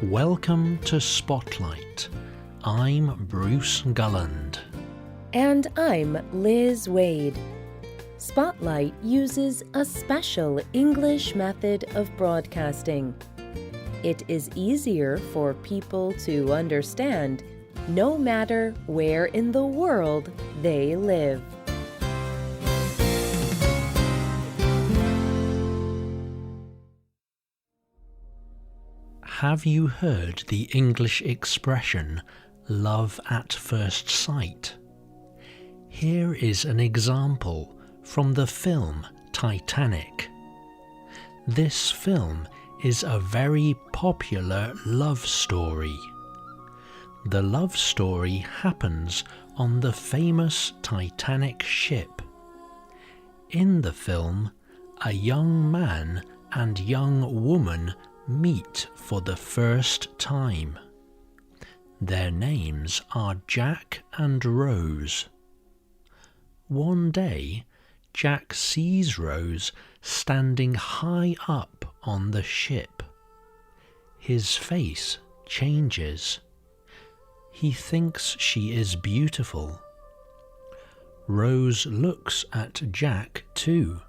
Welcome to Spotlight. I'm Bruce Gulland. And I'm Liz Wade. Spotlight uses a special English method of broadcasting. It is easier for people to understand no matter where in the world they live. Have you heard the English expression, love at first sight? Here is an example from the film Titanic. This film is a very popular love story. The love story happens on the famous Titanic ship. In the film, a young man and young woman meet for the first time. Their names are Jack and Rose. One day, Jack sees Rose standing high up on the ship. His face changes. He thinks she is beautiful. Rose looks at Jack too.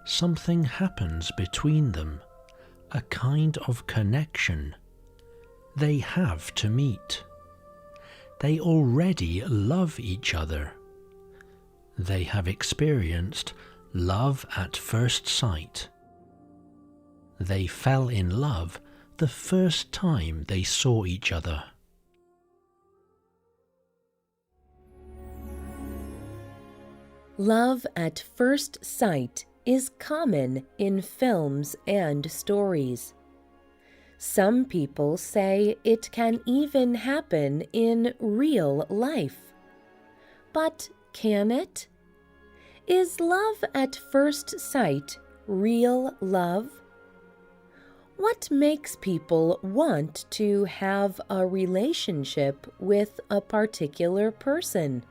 Something happens between them. A kind of connection. They have to meet. They already love each other. They have experienced love at first sight. They fell in love the first time they saw each other. Love at first sight is common in films and stories. Some people say it can even happen in real life. But can it? Is love at first sight real love? What makes people want to have a relationship with a particular person?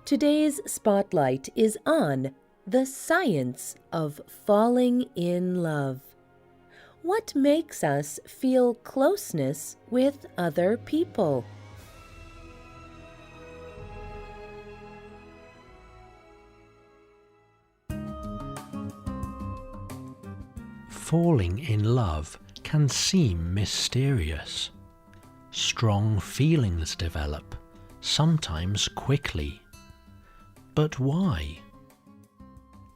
Today's spotlight is on the science of falling in love. What makes us feel closeness with other people? Falling in love can seem mysterious. Strong feelings develop, sometimes quickly. But why?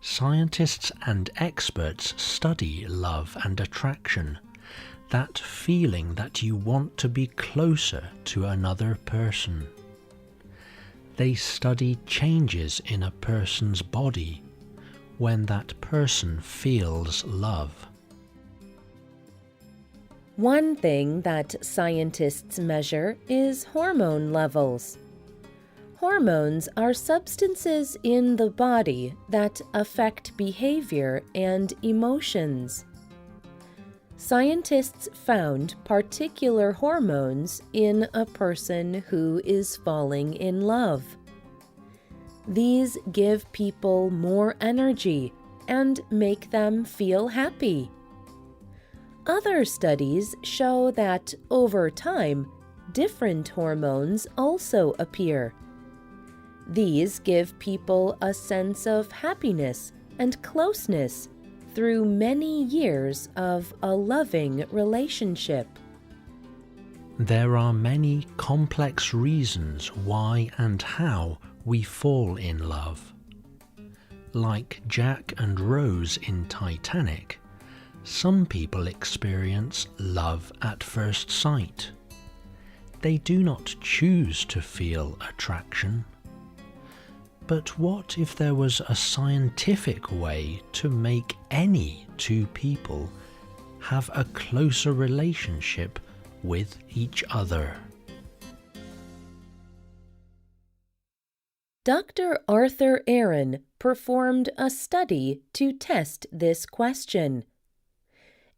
Scientists and experts study love and attraction, that feeling that you want to be closer to another person. They study changes in a person's body when that person feels love. One thing that scientists measure is hormone levels. Hormones are substances in the body that affect behavior and emotions. Scientists found particular hormones in a person who is falling in love. These give people more energy and make them feel happy. Other studies show that over time, different hormones also appear. These give people a sense of happiness and closeness through many years of a loving relationship. There are many complex reasons why and how we fall in love. Like Jack and Rose in Titanic, some people experience love at first sight. They do not choose to feel attraction. But what if there was a scientific way to make any two people have a closer relationship with each other? Dr. Arthur Aaron performed a study to test this question.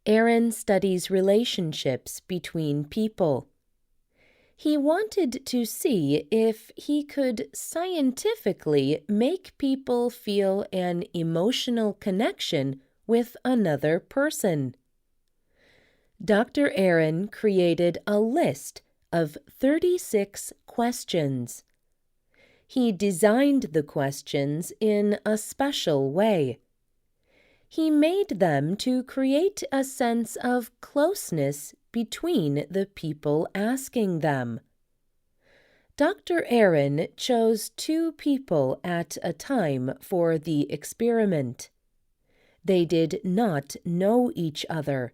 Aaron studies relationships between people. He wanted to see if he could scientifically make people feel an emotional connection with another person. Dr. Aaron created a list of 36 questions. He designed the questions in a special way. He made them to create a sense of closeness between the people asking them. Dr. Aaron chose 2 people at a time for the experiment. They did not know each other.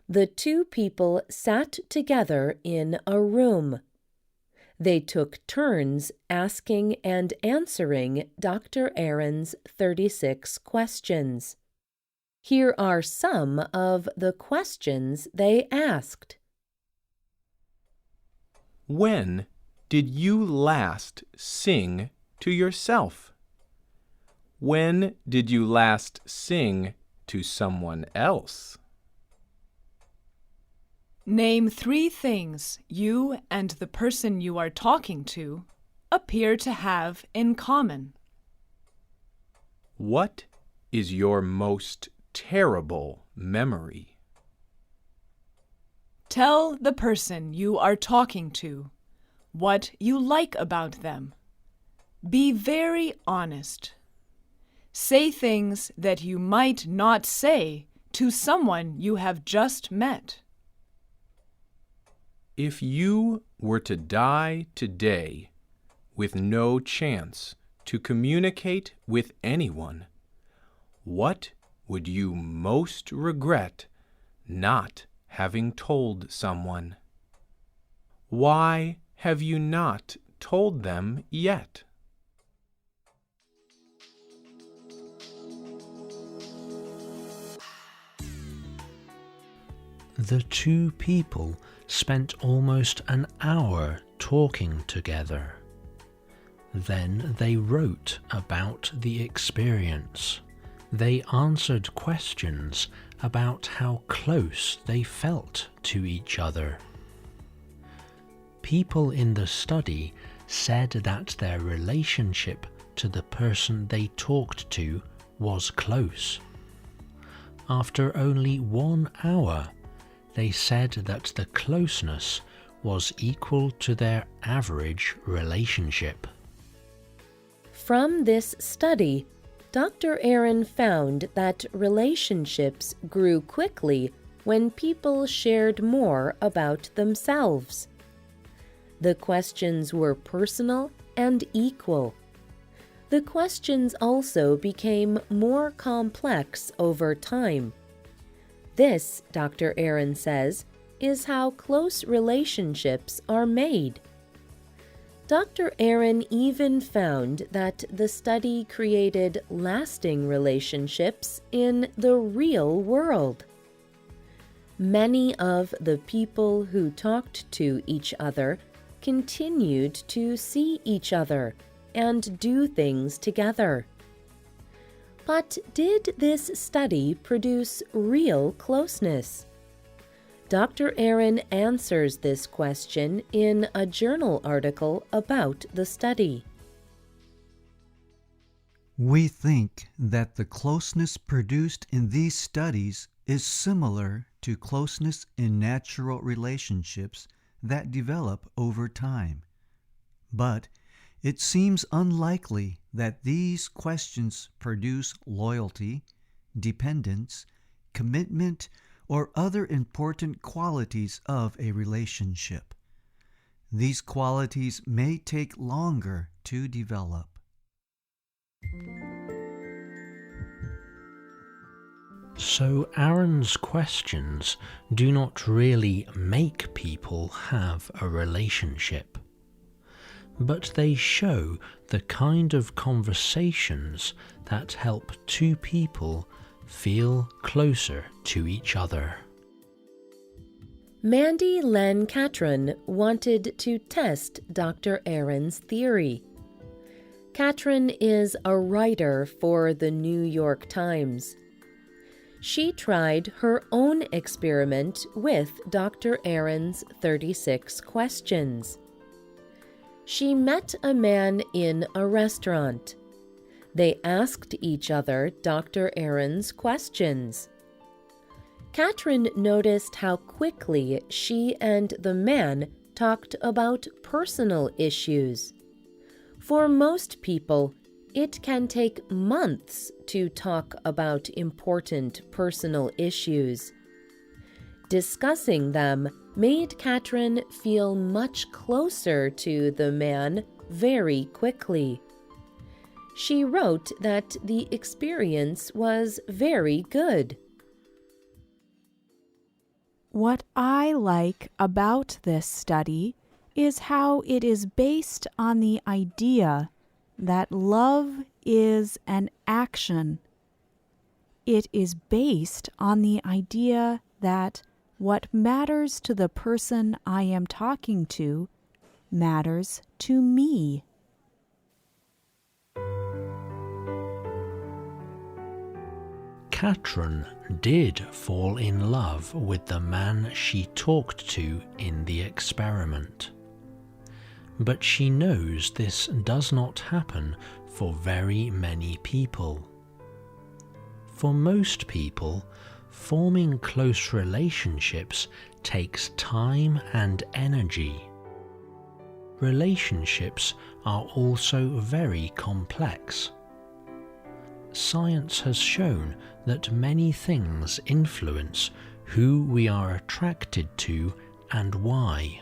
The 2 people sat together in a room. They took turns asking and answering Dr. Aaron's 36 questions. Here are some of the questions they asked. When did you last sing to yourself? When did you last sing to someone else? Name 3 things you and the person you are talking to appear to have in common. What is your most terrible memory? Tell the person you are talking to what you like about them. Be very honest. Say things that you might not say to someone you have just met. If you were to die today with no chance to communicate with anyone, what would you most regret not having told someone? Why have you not told them yet? The 2 people spent almost an hour talking together. Then they wrote about the experience. They answered questions about how close they felt to each other. People in the study said that their relationship to the person they talked to was close. After only 1 hour, they said that the closeness was equal to their average relationship. From this study, Dr. Aaron found that relationships grew quickly when people shared more about themselves. The questions were personal and equal. The questions also became more complex over time. This, Dr. Aaron says, is how close relationships are made. Dr. Aaron even found that the study created lasting relationships in the real world. Many of the people who talked to each other continued to see each other and do things together. But did this study produce real closeness? Dr. Aaron answers this question in a journal article about the study. We think that the closeness produced in these studies is similar to closeness in natural relationships that develop over time. But it seems unlikely that these questions produce loyalty, dependence, commitment, or other important qualities of a relationship. These qualities may take longer to develop. So Aaron's questions do not really make people have a relationship, but they show the kind of conversations that help 2 people feel closer to each other. Mandy Len Catron wanted to test Dr. Aaron's theory. Catron is a writer for the New York Times. She tried her own experiment with Dr. Aaron's 36 questions. She met a man in a restaurant. They asked each other Dr. Aaron's questions. Katrin noticed how quickly she and the man talked about personal issues. For most people, it can take months to talk about important personal issues. Discussing them made Katrin feel much closer to the man very quickly. She wrote that the experience was very good. What I like about this study is how it is based on the idea that love is an action. It is based on the idea that what matters to the person I am talking to matters to me. Katrin did fall in love with the man she talked to in the experiment. But she knows this does not happen for very many people. For most people, forming close relationships takes time and energy. Relationships are also very complex. Science has shown that many things influence who we are attracted to and why.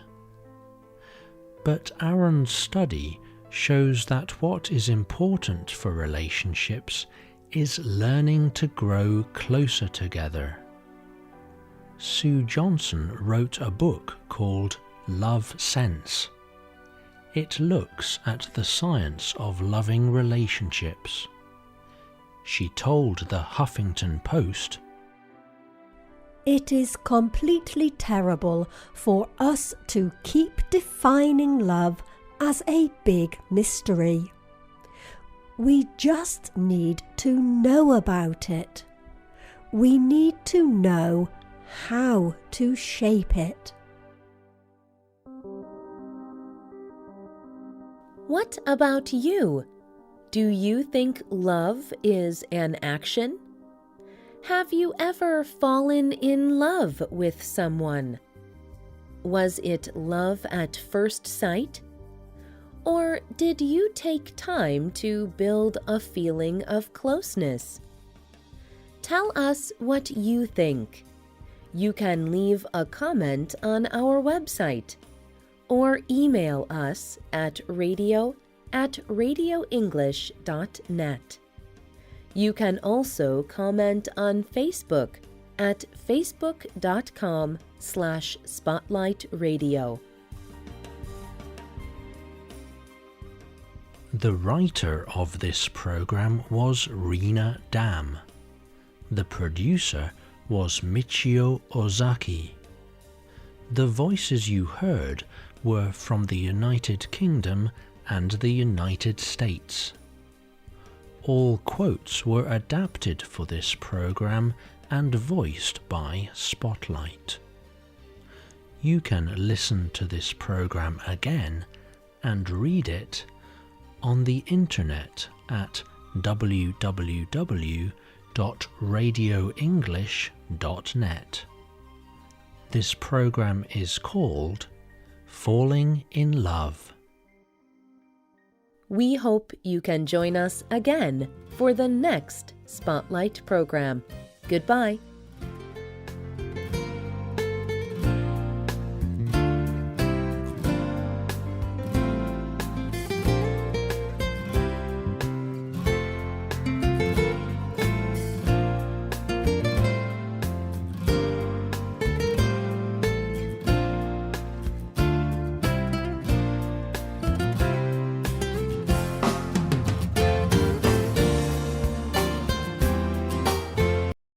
But Aaron's study shows that what is important for relationships is learning to grow closer together. Sue Johnson wrote a book called Love Sense. It looks at the science of loving relationships. She told the Huffington Post, "It is completely terrible for us to keep defining love as a big mystery. We just need to know about it. We need to know how to shape it." What about you? Do you think love is an action? Have you ever fallen in love with someone? Was it love at first sight? Or did you take time to build a feeling of closeness? Tell us what you think. You can leave a comment on our website or email us at radio@radioenglish.net. You can also comment on Facebook at facebook.com/spotlightradio. The writer of this program was Rena Dam. The producer was Michio Ozaki. The voices you heard were from the United Kingdom and the United States. All quotes were adapted for this program and voiced by Spotlight. You can listen to this program again and read it on the internet at www.radioenglish.net. This program is called Falling in Love. We hope you can join us again for the next Spotlight program. Goodbye.